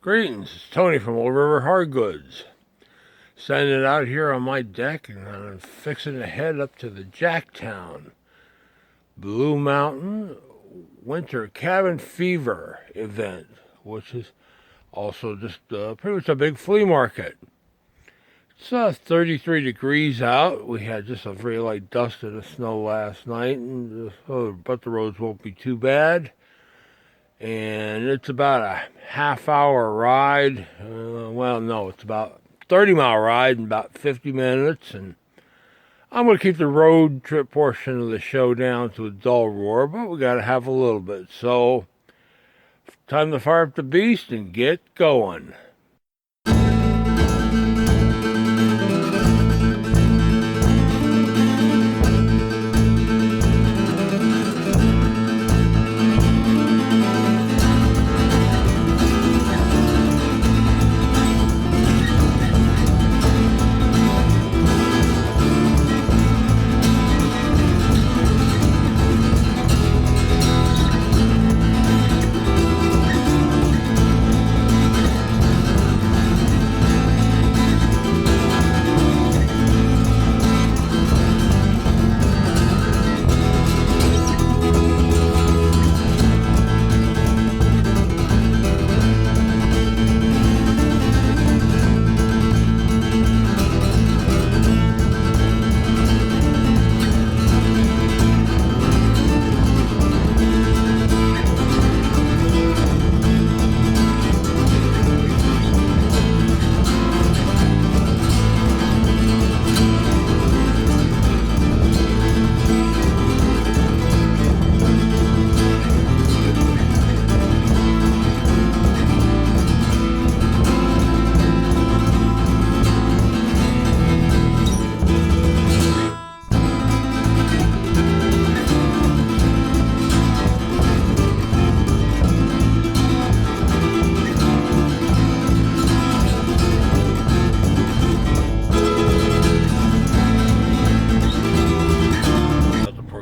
Greetings, it's Tony from Old River Hard Goods. Sending it out here on my deck, and I'm fixing to head up to the Jacktown Blue Mountain Winter Cabin Fever event, which is also just pretty much a big flea market. It's 33 degrees out. We had just a very light dust of the snow last night, and but the roads won't be too bad. And it's about a half-hour ride. Well, no, it's about 30-mile ride in about 50 minutes. And I'm going to keep the road trip portion of the show down to a dull roar, but we got to have a little bit. So, time to fire up the beast and get going.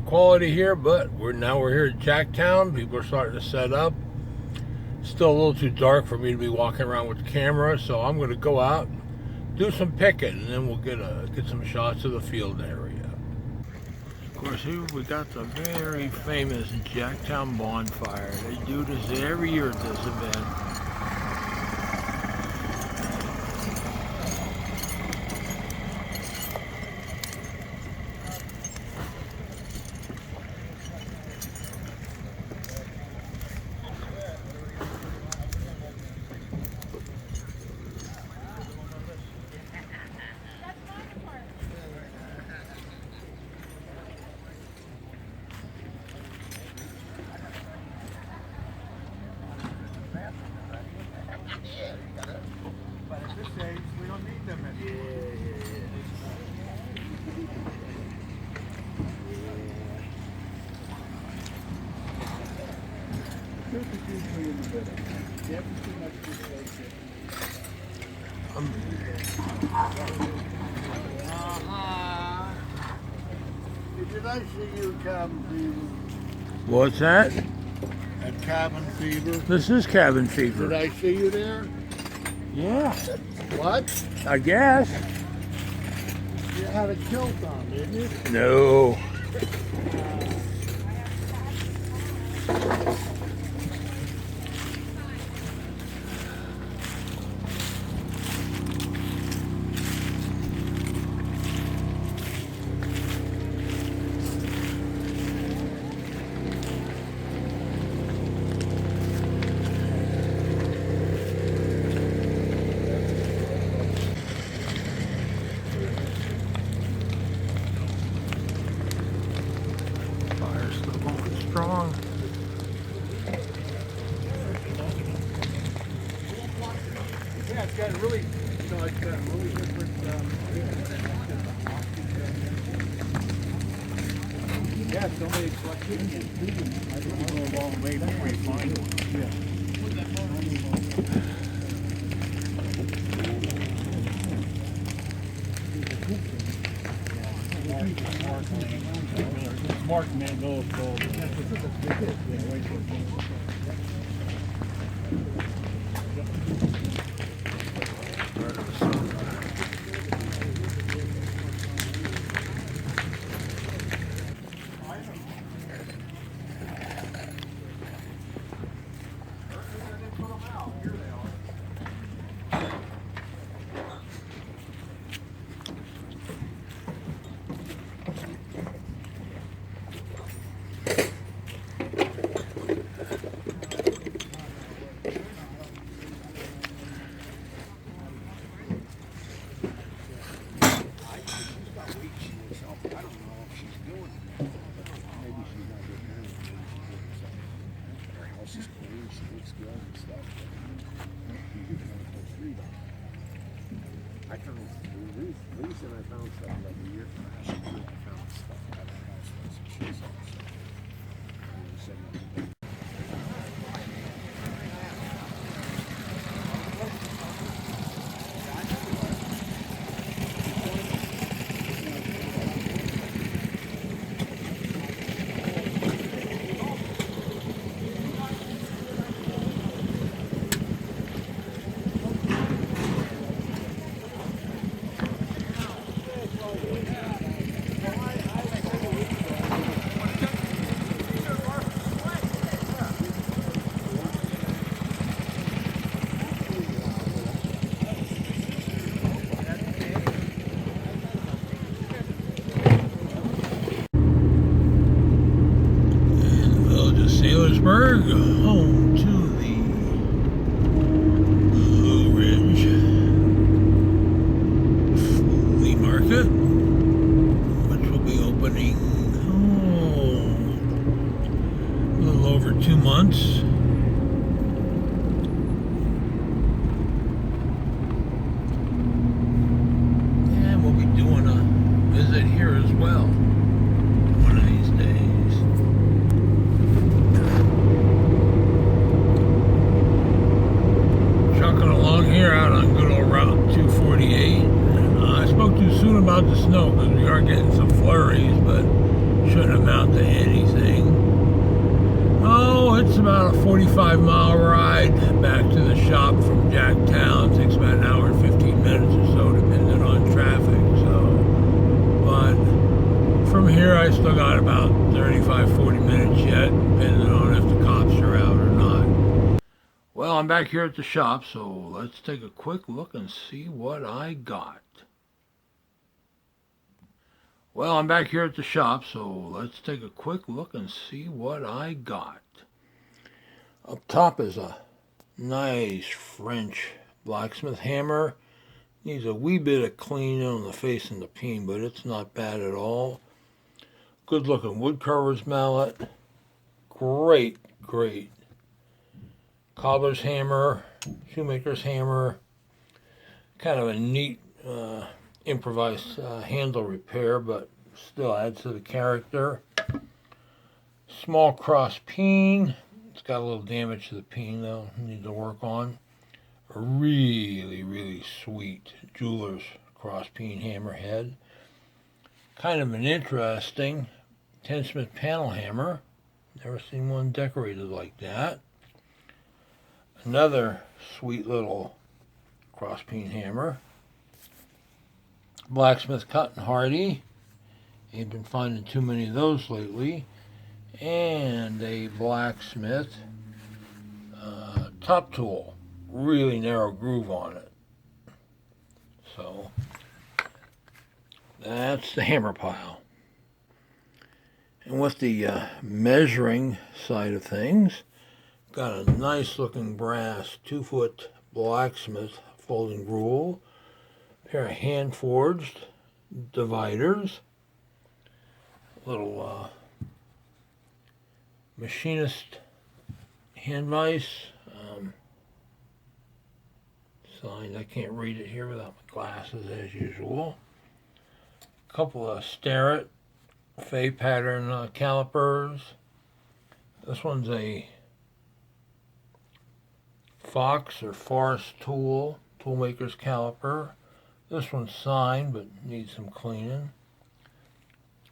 Quality here, but we're here at Jacktown. People are starting to set up. Still a little too dark for me to be walking around with the camera, so I'm going to go out, do some picking, and then we'll get some shots of the field area. Of course, here we got the very famous Jacktown Bonfire. They do this every year at this event. We don't need them anymore. Did I see you Cabin Fever? What's that? At Cabin Fever? This is Cabin Fever. Did I see you there? Yeah. What? I guess. You had a kilt on, didn't you? No. Strong. Yeah, it's got really, it's got really different, yeah, so many collections. I think we'll go a long way before you find one. Yeah. Mark Mandel gold. Yeah, she's doing it. Maybe she's not getting married. Maybe she's doing something. Her house is clean. She looks good and stuff. You get kind of feel free about it. I found reason I found stuff like a year last year. I found stuff out of the house that some shit's up. So I never said nothing. Salisbury, home to the Blue Ridge Flea Market, which will be opening a little over 2 months. And we'll be doing a visit here as well one of these days. Out on good old Route 248. I spoke too soon about the snow because we are getting some flurries, but shouldn't amount to anything. Oh, it's about a 45-mile ride back to the shop from Jacktown. It takes about an hour and 15 minutes or so, depending on traffic. But from here, I still got about 35-40 minutes yet, depending on if the cops are out or not. Well, I'm back here at the shop, so let's take a quick look and see what I got. Well, I'm back here at the shop, so let's take a quick look and see what I got. Up top is a nice French blacksmith hammer. Needs a wee bit of cleaning on the face and the peen, but it's not bad at all. Good looking woodcarver's mallet. Great cobbler's hammer, shoemaker's hammer. Kind of a neat improvised handle repair, but still adds to the character. Small cross peen. It's got a little damage to the peen though, need to work on. A really sweet jeweler's cross peen hammerhead. Kind of an interesting 10-Smith panel hammer. Never seen one decorated like that. Another sweet little cross peen hammer. Blacksmith Cut and Hardy. Ain't been finding too many of those lately. And a blacksmith top tool. Really narrow groove on it. So that's the hammer pile. And with the measuring side of things, got a nice looking brass 2-foot blacksmith folding rule, pair of hand forged dividers, little machinist hand vise, signed. I can't read it here without my glasses as usual. A couple of Starrett Fay pattern calipers. This one's a Fox or Forest toolmaker's caliper. This one's signed but needs some cleaning.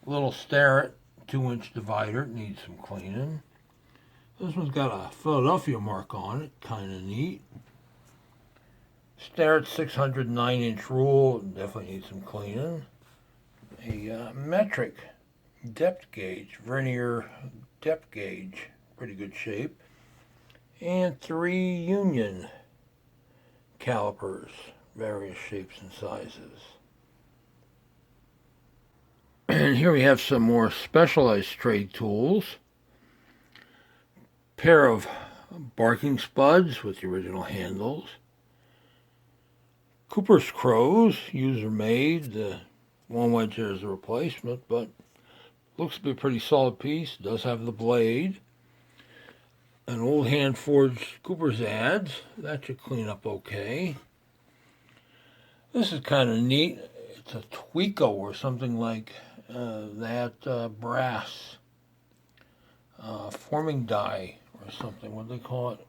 Little Starrett 2-inch divider, needs some cleaning. This one's got a Philadelphia mark on it, kind of neat. Starrett 600 9-inch rule, definitely needs some cleaning. A metric depth gauge, vernier depth gauge, pretty good shape. And 3 Union calipers, various shapes and sizes. And here we have some more specialized trade tools. Pair of barking spuds with the original handles. Cooper's Crows, user made. The one wedge there is a replacement, but Looks to be a pretty solid piece. Does have the blade. An old hand-forged Cooper's adze. That should clean up okay. This is kind of neat. It's a Tweako or something like that brass forming die or something. What do they call it?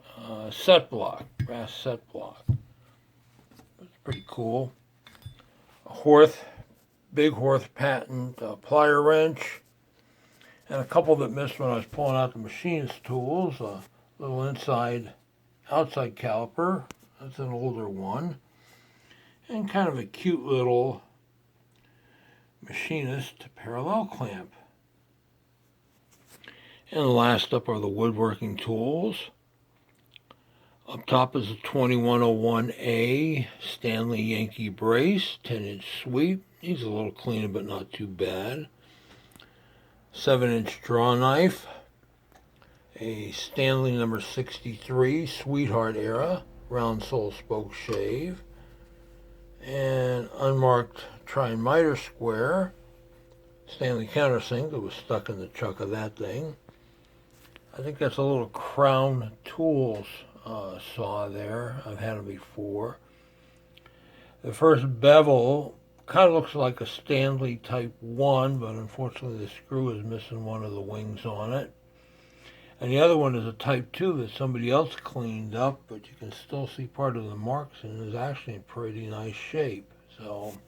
Set block. Brass set block. It's pretty cool. A big Horth patent plier wrench. And a couple that missed when I was pulling out the machinist tools. A little outside caliper. That's an older one. And kind of a cute little machinist parallel clamp. And last up are the Woodworking Tools. Up top is a 2101A Stanley Yankee brace, 10-inch sweep. Needs a little cleaning, but not too bad. 7-inch draw knife. A Stanley number 63 Sweetheart era round sole spoke shave. And unmarked trimiter square Stanley countersink that was stuck in the chuck of that thing. I think that's a little Crown Tools saw there. I've had them before. The first bevel kind of looks like a Stanley Type 1, but unfortunately the screw is missing one of the wings on it. And the other one is a Type 2 that somebody else cleaned up, but you can still see part of the marks and is actually in pretty nice shape. So,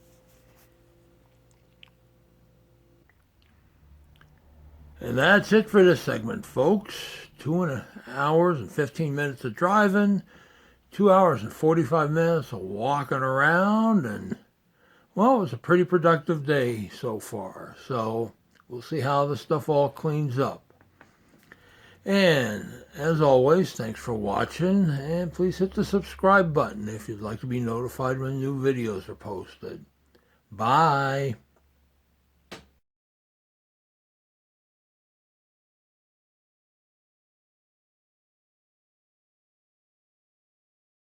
and that's it for this segment, folks. 2 hours and 15 minutes of driving, 2 hours and 45 minutes of walking around, and, well, it was a pretty productive day so far. So, we'll see how this stuff all cleans up. And, as always, thanks for watching, and please hit the subscribe button if you'd like to be notified when new videos are posted. Bye.